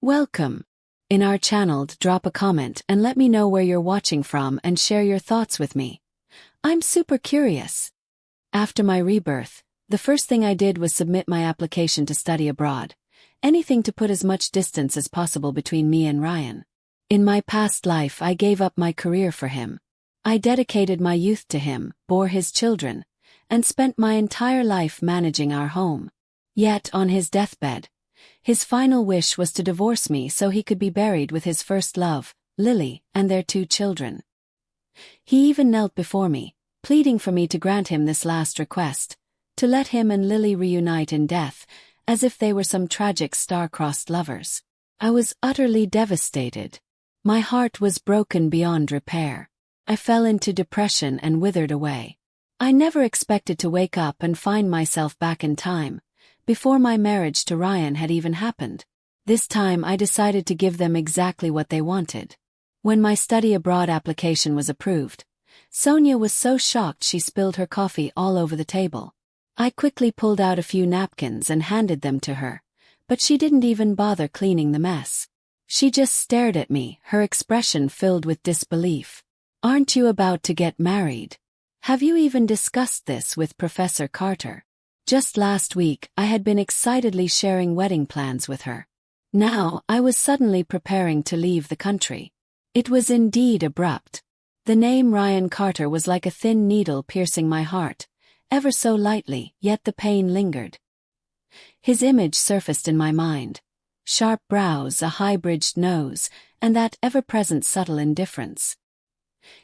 Welcome. In our channel, drop a comment and let me know where you're watching from and share your thoughts with me. I'm super curious. After my rebirth, the first thing I did was submit my application to study abroad. Anything to put as much distance as possible between me and Ryan. In my past life, I gave up my career for him. I dedicated my youth to him, bore his children, and spent my entire life managing our home. Yet, on his deathbed, his final wish was to divorce me so he could be buried with his first love, Lily, and their 2 children. He even knelt before me, pleading for me to grant him this last request, to let him and Lily reunite in death, as if they were some tragic star-crossed lovers. I was utterly devastated. My heart was broken beyond repair. I fell into depression and withered away. I never expected to wake up and find myself back in time, before my marriage to Ryan had even happened. This time I decided to give them exactly what they wanted. When my study abroad application was approved, Sonia was so shocked she spilled her coffee all over the table. I quickly pulled out a few napkins and handed them to her, but she didn't even bother cleaning the mess. She just stared at me, her expression filled with disbelief. "Aren't you about to get married? Have you even discussed this with Professor Carter?" Just last week, I had been excitedly sharing wedding plans with her. Now, I was suddenly preparing to leave the country. It was indeed abrupt. The name Ryan Carter was like a thin needle piercing my heart, ever so lightly, yet the pain lingered. His image surfaced in my mind. Sharp brows, a high-bridged nose, and that ever-present subtle indifference.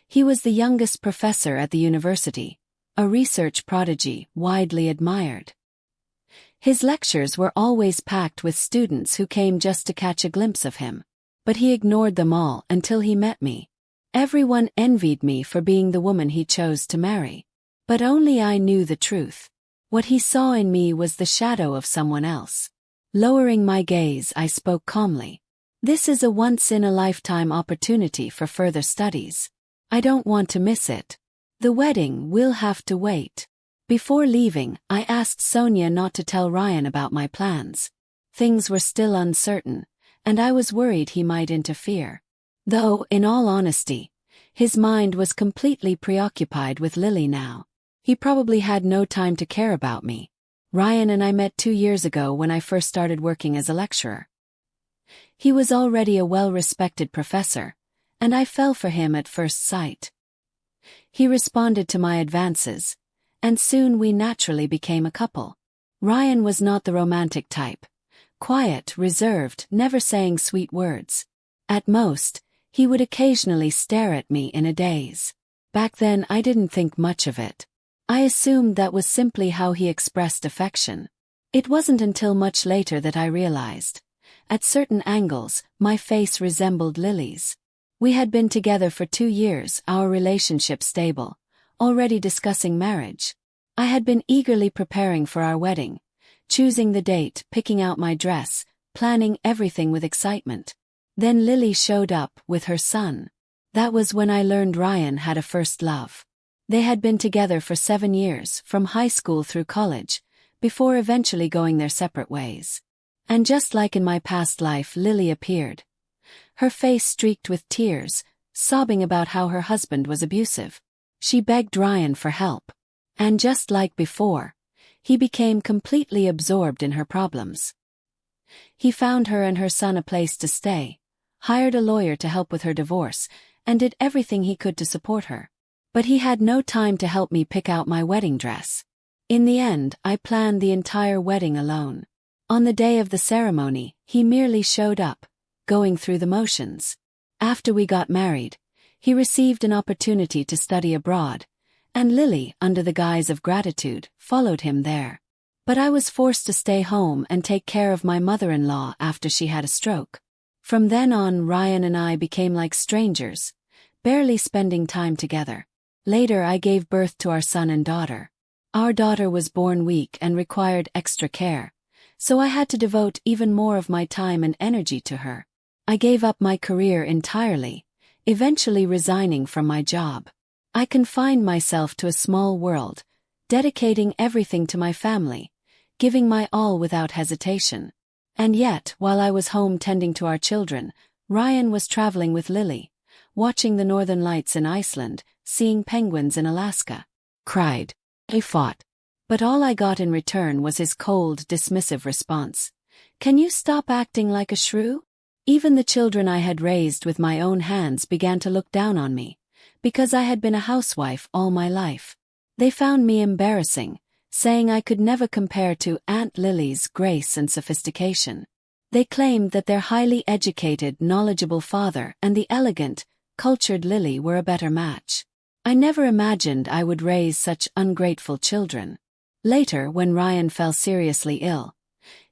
He was the youngest professor at the university, a research prodigy, widely admired. His lectures were always packed with students who came just to catch a glimpse of him. But he ignored them all until he met me. Everyone envied me for being the woman he chose to marry. But only I knew the truth. What he saw in me was the shadow of someone else. Lowering my gaze, I spoke calmly. "This is a once-in-a-lifetime opportunity for further studies. I don't want to miss it. The wedding will have to wait." Before leaving, I asked Sonia not to tell Ryan about my plans. Things were still uncertain, and I was worried he might interfere. Though, in all honesty, his mind was completely preoccupied with Lily now. He probably had no time to care about me. Ryan and I met 2 years ago when I first started working as a lecturer. He was already a well-respected professor, and I fell for him at first sight. He responded to my advances, and soon we naturally became a couple. Ryan was not the romantic type. Quiet, reserved, never saying sweet words. At most, he would occasionally stare at me in a daze. Back then I didn't think much of it. I assumed that was simply how he expressed affection. It wasn't until much later that I realized. At certain angles, my face resembled Lily's. We had been together for 2 years, our relationship stable, already discussing marriage. I had been eagerly preparing for our wedding, choosing the date, picking out my dress, planning everything with excitement. Then Lily showed up, with her son. That was when I learned Ryan had a first love. They had been together for 7 years, from high school through college, before eventually going their separate ways. And just like in my past life, Lily appeared. Her face streaked with tears, sobbing about how her husband was abusive. She begged Ryan for help. And just like before, he became completely absorbed in her problems. He found her and her son a place to stay, hired a lawyer to help with her divorce, and did everything he could to support her. But he had no time to help me pick out my wedding dress. In the end, I planned the entire wedding alone. On the day of the ceremony, he merely showed up, going through the motions. After we got married, he received an opportunity to study abroad, and Lily, under the guise of gratitude, followed him there. But I was forced to stay home and take care of my mother-in-law after she had a stroke. From then on, Ryan and I became like strangers, barely spending time together. Later, I gave birth to our son and daughter. Our daughter was born weak and required extra care, so I had to devote even more of my time and energy to her. I gave up my career entirely, eventually resigning from my job. I confined myself to a small world, dedicating everything to my family, giving my all without hesitation. And yet, while I was home tending to our children, Ryan was traveling with Lily, watching the northern lights in Iceland, seeing penguins in Alaska. Cried. I fought. But all I got in return was his cold, dismissive response. Can you stop acting like a shrew? Even the children I had raised with my own hands began to look down on me, because I had been a housewife all my life. They found me embarrassing, saying I could never compare to Aunt Lily's grace and sophistication. They claimed that their highly educated, knowledgeable father and the elegant, cultured Lily were a better match. I never imagined I would raise such ungrateful children. Later, when Ryan fell seriously ill,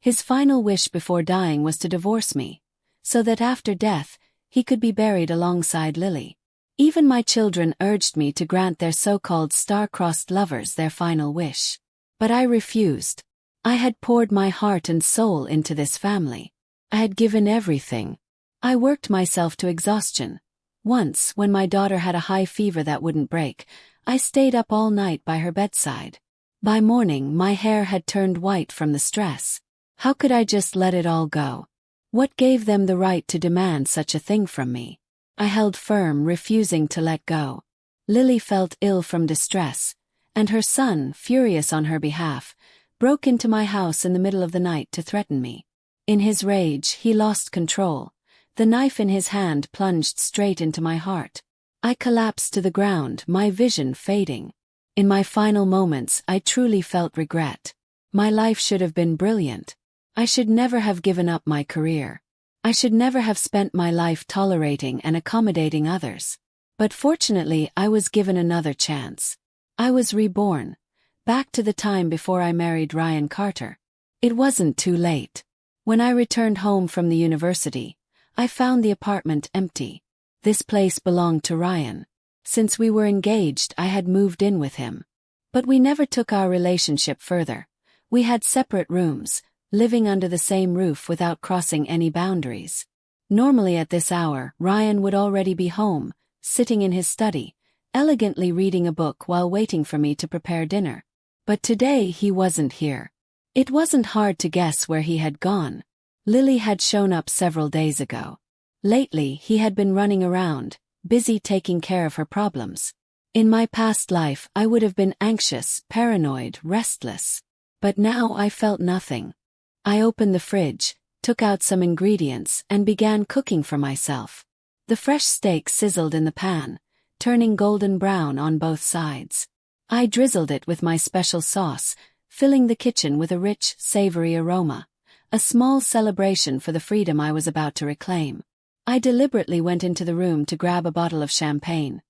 his final wish before dying was to divorce me, so that after death, he could be buried alongside Lily. Even my children urged me to grant their so-called star-crossed lovers their final wish. But I refused. I had poured my heart and soul into this family. I had given everything. I worked myself to exhaustion. Once, when my daughter had a high fever that wouldn't break, I stayed up all night by her bedside. By morning, my hair had turned white from the stress. How could I just let it all go? What gave them the right to demand such a thing from me? I held firm, refusing to let go. Lily felt ill from distress, and her son, furious on her behalf, broke into my house in the middle of the night to threaten me. In his rage, he lost control. The knife in his hand plunged straight into my heart. I collapsed to the ground, my vision fading. In my final moments, I truly felt regret. My life should have been brilliant. I should never have given up my career. I should never have spent my life tolerating and accommodating others. But fortunately, I was given another chance. I was reborn, back to the time before I married Ryan Carter. It wasn't too late. When I returned home from the university, I found the apartment empty. This place belonged to Ryan. Since we were engaged, I had moved in with him. But we never took our relationship further. We had separate rooms, living under the same roof without crossing any boundaries. Normally at this hour, Ryan would already be home, sitting in his study, elegantly reading a book while waiting for me to prepare dinner. But today he wasn't here. It wasn't hard to guess where he had gone. Lily had shown up several days ago. Lately, he had been running around, busy taking care of her problems. In my past life, I would have been anxious, paranoid, restless. But now I felt nothing. I opened the fridge, took out some ingredients, and began cooking for myself. The fresh steak sizzled in the pan, turning golden brown on both sides. I drizzled it with my special sauce, filling the kitchen with a rich, savory aroma, a small celebration for the freedom I was about to reclaim. I deliberately went into the room to grab a bottle of champagne.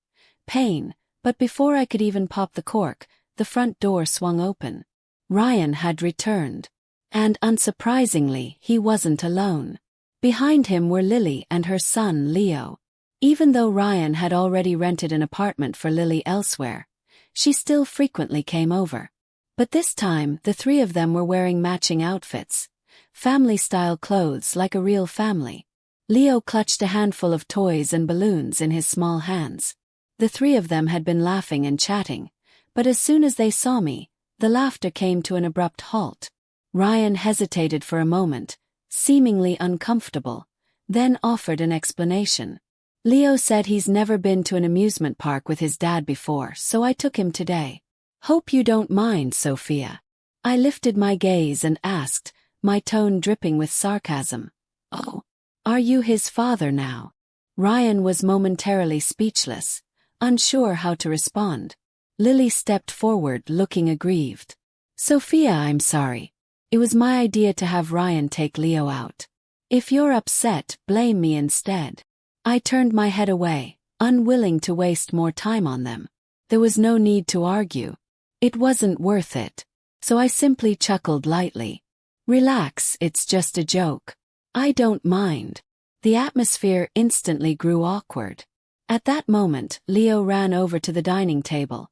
But before I could even pop the cork, the front door swung open. Ryan had returned. And unsurprisingly, he wasn't alone. Behind him were Lily and her son Leo. Even though Ryan had already rented an apartment for Lily elsewhere, she still frequently came over. But this time, the three of them were wearing matching outfits, family-style clothes like a real family. Leo clutched a handful of toys and balloons in his small hands. The three of them had been laughing and chatting, but as soon as they saw me, the laughter came to an abrupt halt. Ryan hesitated for a moment, seemingly uncomfortable, then offered an explanation. Leo said he's never been to an amusement park with his dad before, so I took him today. Hope you don't mind, Sophia. I lifted my gaze and asked, my tone dripping with sarcasm. Oh, are you his father now? Ryan was momentarily speechless, unsure how to respond. Lily stepped forward, looking aggrieved. Sophia, I'm sorry. It was my idea to have Ryan take Leo out. If you're upset, blame me instead. I turned my head away, unwilling to waste more time on them. There was no need to argue. It wasn't worth it. So I simply chuckled lightly. Relax, it's just a joke. I don't mind. The atmosphere instantly grew awkward. At that moment, Leo ran over to the dining table,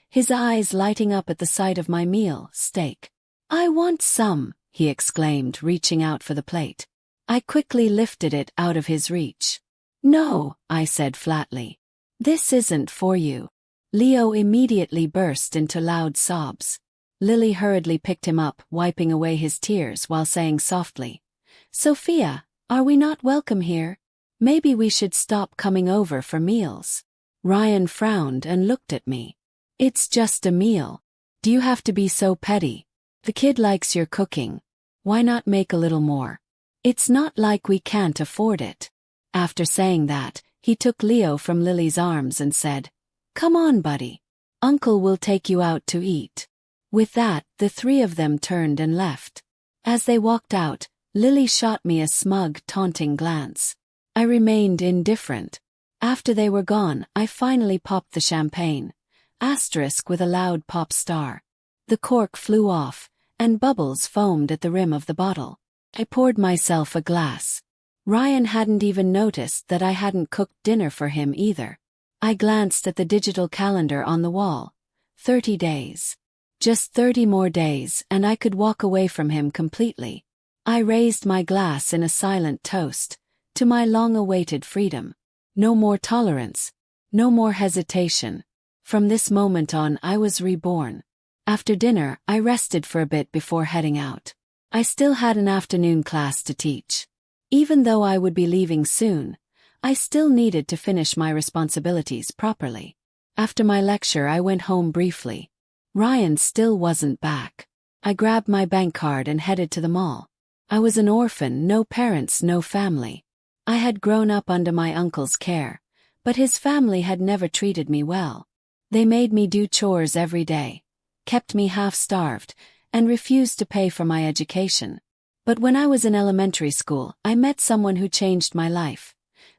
his eyes lighting up at the sight of my meal, steak. I want some, he exclaimed, reaching out for the plate. I quickly lifted it out of his reach. No, I said flatly. This isn't for you. Leo immediately burst into loud sobs. Lily hurriedly picked him up, wiping away his tears while saying softly, "Sophia, are we not welcome here? Maybe we should stop coming over for meals." Ryan frowned and looked at me. "It's just a meal. Do you have to be so petty? The kid likes your cooking. Why not make a little more? It's not like we can't afford it." After saying that, he took Leo from Lily's arms and said, "Come on, buddy. Uncle will take you out to eat." With that, the three of them turned and left. As they walked out, Lily shot me a smug, taunting glance. I remained indifferent. After they were gone, I finally popped the champagne. Asterisk with a loud pop star. The cork flew off, and bubbles foamed at the rim of the bottle. I poured myself a glass. Ryan hadn't even noticed that I hadn't cooked dinner for him either. I glanced at the digital calendar on the wall. 30 days. Just 30 more days and I could walk away from him completely. I raised my glass in a silent toast. To my long-awaited freedom. No more tolerance. No more hesitation. From this moment on I was reborn. After dinner, I rested for a bit before heading out. I still had an afternoon class to teach. Even though I would be leaving soon, I still needed to finish my responsibilities properly. After my lecture I went home briefly. Ryan still wasn't back. I grabbed my bank card and headed to the mall. I was an orphan, no parents, no family. I had grown up under my uncle's care, but his family had never treated me well. They made me do chores every day, kept me half-starved, and refused to pay for my education. But when I was in elementary school, I met someone who changed my life.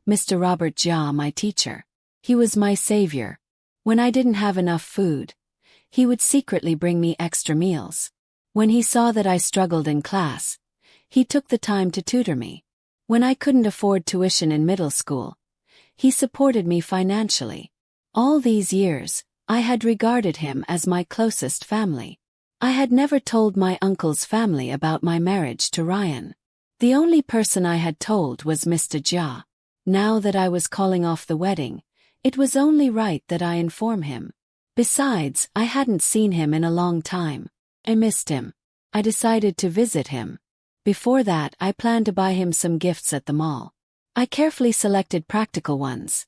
Mr. Robert Jia, my teacher. He was my savior. When I didn't have enough food, he would secretly bring me extra meals. When he saw that I struggled in class, he took the time to tutor me. When I couldn't afford tuition in middle school, he supported me financially. All these years, I had regarded him as my closest family. I had never told my uncle's family about my marriage to Ryan. The only person I had told was Mr. Jia. Now that I was calling off the wedding, it was only right that I inform him. Besides, I hadn't seen him in a long time. I missed him. I decided to visit him. Before that, I planned to buy him some gifts at the mall. I carefully selected practical ones.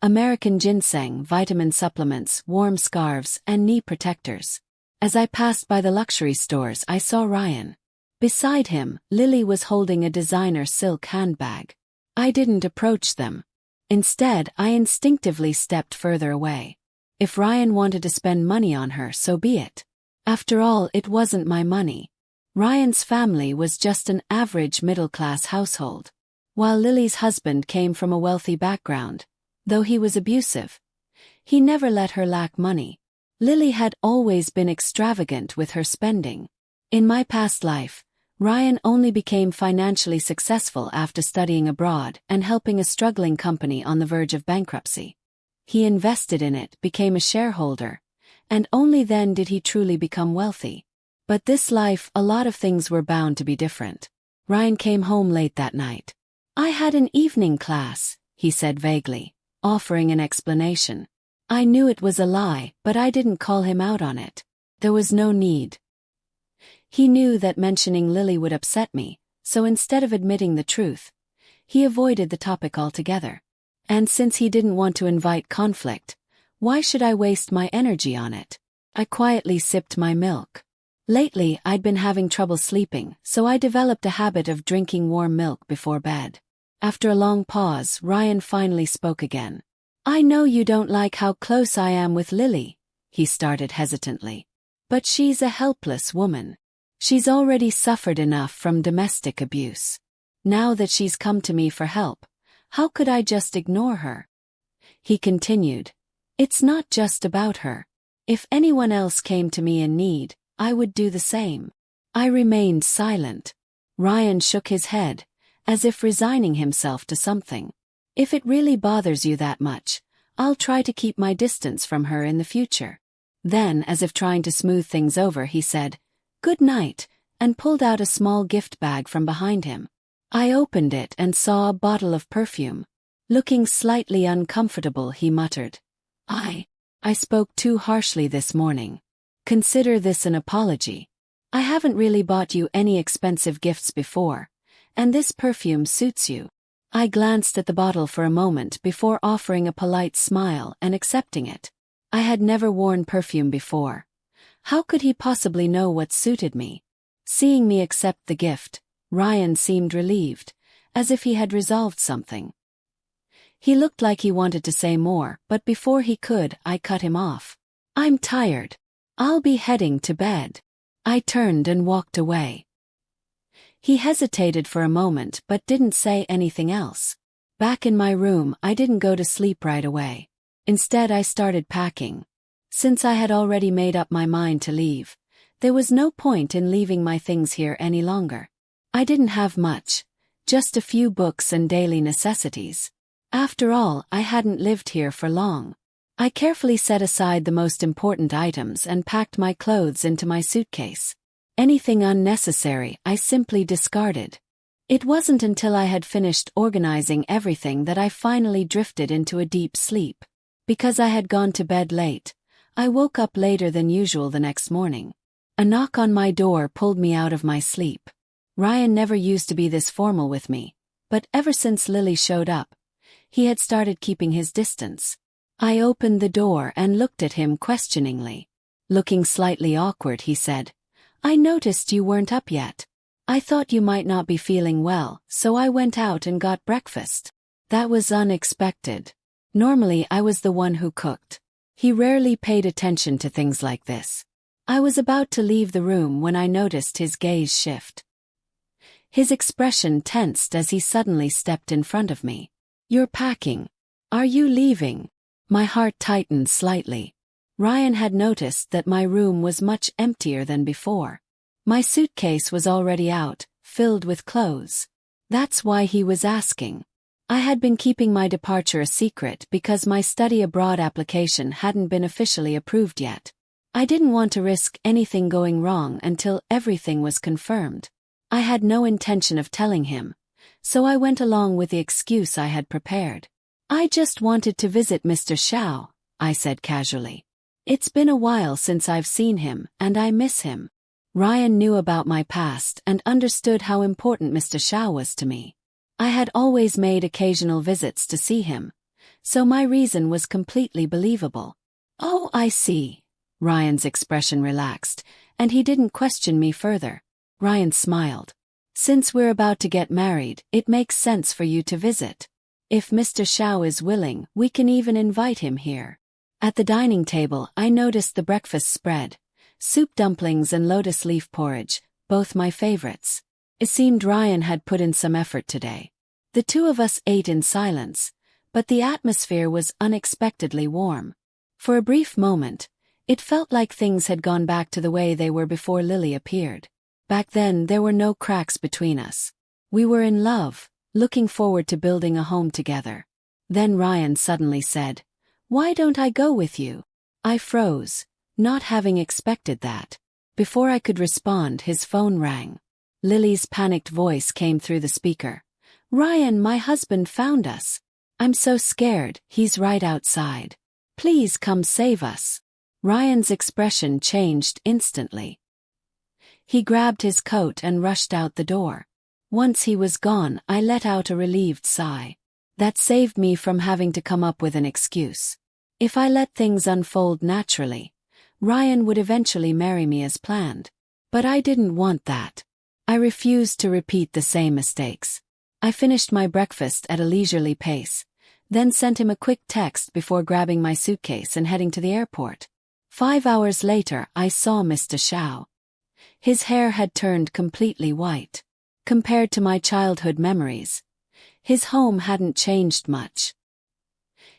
American ginseng, vitamin supplements, warm scarves, and knee protectors. As I passed by the luxury stores, I saw Ryan. Beside him, Lily was holding a designer silk handbag. I didn't approach them. Instead, I instinctively stepped further away. If Ryan wanted to spend money on her, so be it. After all, it wasn't my money. Ryan's family was just an average middle-class household. While Lily's husband came from a wealthy background, though he was abusive, he never let her lack money. Lily had always been extravagant with her spending. In my past life, Ryan only became financially successful after studying abroad and helping a struggling company on the verge of bankruptcy. He invested in it, became a shareholder, and only then did he truly become wealthy. But this life, a lot of things were bound to be different. Ryan came home late that night. "I had an evening class," he said vaguely, offering an explanation. I knew it was a lie, but I didn't call him out on it. There was no need. He knew that mentioning Lily would upset me, so instead of admitting the truth, he avoided the topic altogether. And since he didn't want to invite conflict, why should I waste my energy on it? I quietly sipped my milk. Lately, I'd been having trouble sleeping, so I developed a habit of drinking warm milk before bed. After a long pause, Ryan finally spoke again. "I know you don't like how close I am with Lily," he started hesitantly. "But she's a helpless woman. She's already suffered enough from domestic abuse. Now that she's come to me for help, how could I just ignore her?" He continued, "It's not just about her. If anyone else came to me in need, I would do the same." I remained silent. Ryan shook his head, as if resigning himself to something. "If it really bothers you that much, I'll try to keep my distance from her in the future." Then, as if trying to smooth things over, he said, "Good night," and pulled out a small gift bag from behind him. I opened it and saw a bottle of perfume. Looking slightly uncomfortable, he muttered, I spoke too harshly this morning." Consider this an apology. I haven't really bought you any expensive gifts before, and this perfume suits you. I glanced at the bottle for a moment before offering a polite smile and accepting it. I had never worn perfume before. How could he possibly know what suited me? Seeing me accept the gift, Ryan seemed relieved, as if he had resolved something. He looked like he wanted to say more, but before he could, I cut him off. I'm tired. I'll be heading to bed. I turned and walked away. He hesitated for a moment but didn't say anything else. Back in my room, I didn't go to sleep right away. Instead, I started packing. Since I had already made up my mind to leave, there was no point in leaving my things here any longer. I didn't have much, just a few books and daily necessities. After all, I hadn't lived here for long. I carefully set aside the most important items and packed my clothes into my suitcase. Anything unnecessary I simply discarded. It wasn't until I had finished organizing everything that I finally drifted into a deep sleep. Because I had gone to bed late, I woke up later than usual the next morning. A knock on my door pulled me out of my sleep. Ryan never used to be this formal with me, but ever since Lily showed up, he had started keeping his distance. I opened the door and looked at him questioningly. Looking slightly awkward, he said, "I noticed you weren't up yet. I thought you might not be feeling well, so I went out and got breakfast." That was unexpected. Normally I was the one who cooked. He rarely paid attention to things like this. I was about to leave the room when I noticed his gaze shift. His expression tensed as he suddenly stepped in front of me. "You're packing. Are you leaving?" My heart tightened slightly. Ryan had noticed that my room was much emptier than before. My suitcase was already out, filled with clothes. That's why he was asking. I had been keeping my departure a secret because my study abroad application hadn't been officially approved yet. I didn't want to risk anything going wrong until everything was confirmed. I had no intention of telling him, so I went along with the excuse I had prepared. "I just wanted to visit Mr. Xiao," I said casually. "It's been a while since I've seen him, and I miss him." Ryan knew about my past and understood how important Mr. Xiao was to me. I had always made occasional visits to see him, so my reason was completely believable. "Oh, I see." Ryan's expression relaxed, and he didn't question me further. Ryan smiled. "Since we're about to get married, it makes sense for you to visit. If Mr. Xiao is willing, we can even invite him here." At the dining table, I noticed the breakfast spread: soup dumplings and lotus leaf porridge, both my favorites. It seemed Ryan had put in some effort today. The two of us ate in silence, but the atmosphere was unexpectedly warm. For a brief moment, it felt like things had gone back to the way they were before Lily appeared. Back then, there were no cracks between us. We were in love, looking forward to building a home together. Then Ryan suddenly said, "Why don't I go with you?" I froze, not having expected that. Before I could respond, his phone rang. Lily's panicked voice came through the speaker. "Ryan, my husband found us. I'm so scared, he's right outside. Please come save us." Ryan's expression changed instantly. He grabbed his coat and rushed out the door. Once he was gone, I let out a relieved sigh. That saved me from having to come up with an excuse. If I let things unfold naturally, Ryan would eventually marry me as planned. But I didn't want that. I refused to repeat the same mistakes. I finished my breakfast at a leisurely pace, then sent him a quick text before grabbing my suitcase and heading to the airport. 5 hours later, I saw Mr. Xiao. His hair had turned completely white. Compared to my childhood memories, his home hadn't changed much.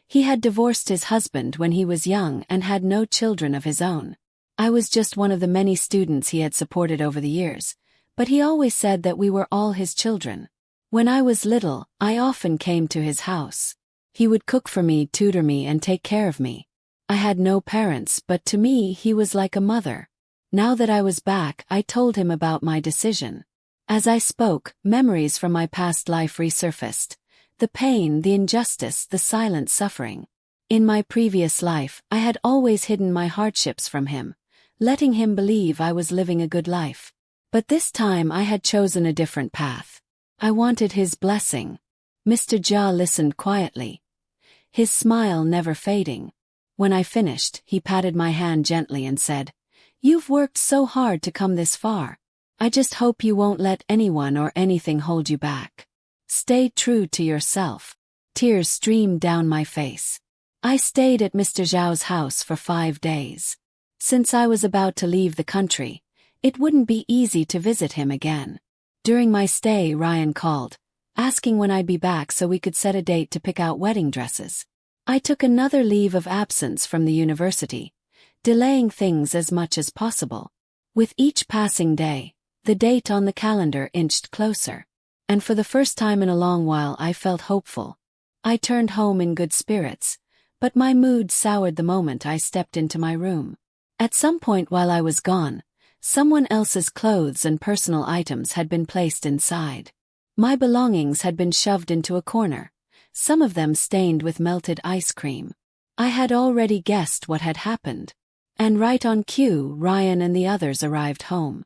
He had divorced his husband when he was young and had no children of his own. I was just one of the many students he had supported over the years, but he always said that we were all his children. When I was little, I often came to his house. He would cook for me, tutor me, and take care of me. I had no parents, but to me he was like a mother. Now that I was back, I told him about my decision. As I spoke, memories from my past life resurfaced. The pain, the injustice, the silent suffering. In my previous life, I had always hidden my hardships from him, letting him believe I was living a good life. But this time I had chosen a different path. I wanted his blessing. Mr. Jia listened quietly, his smile never fading. When I finished, he patted my hand gently and said, "You've worked so hard to come this far. I just hope you won't let anyone or anything hold you back. Stay true to yourself." Tears streamed down my face. I stayed at Mr. Zhao's house for 5 days. Since I was about to leave the country, it wouldn't be easy to visit him again. During my stay, Ryan called, asking when I'd be back so we could set a date to pick out wedding dresses. I took another leave of absence from the university, delaying things as much as possible. With each passing day, the date on the calendar inched closer. And for the first time in a long while I felt hopeful. I turned home in good spirits, but my mood soured the moment I stepped into my room. At some point while I was gone, someone else's clothes and personal items had been placed inside. My belongings had been shoved into a corner, some of them stained with melted ice cream. I had already guessed what had happened. And right on cue, Ryan and the others arrived home.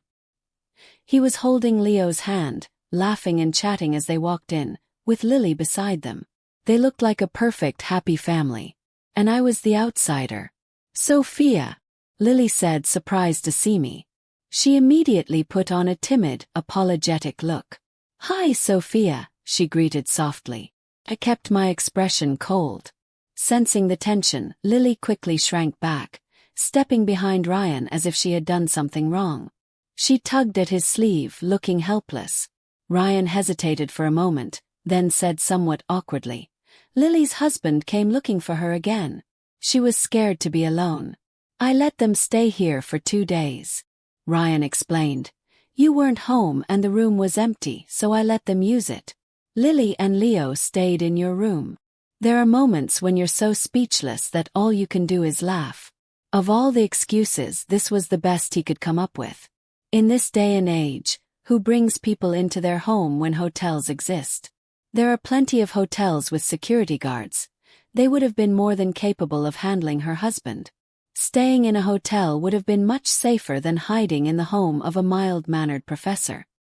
He was holding Leo's hand, laughing and chatting as they walked in, with Lily beside them. They looked like a perfect, happy family. And I was the outsider. "Sophia," Lily said, surprised to see me. She immediately put on a timid, apologetic look. "Hi, Sophia," she greeted softly. I kept my expression cold. Sensing the tension, Lily quickly shrank back, stepping behind Ryan as if she had done something wrong. She tugged at his sleeve, looking helpless. Ryan hesitated for a moment, then said somewhat awkwardly, "Lily's husband came looking for her again. She was scared to be alone. I let them stay here for 2 days." Ryan explained, "You weren't home and the room was empty, so I let them use it. Lily and Leo stayed in your room." There are moments when you're so speechless that all you can do is laugh. Of all the excuses, this was the best he could come up with. In this day and age, who brings people into their home when hotels exist? There are plenty of hotels with security guards. They would have been more than capable of handling her husband. Staying in a hotel would have been much safer than hiding in the home of a mild-mannered professor.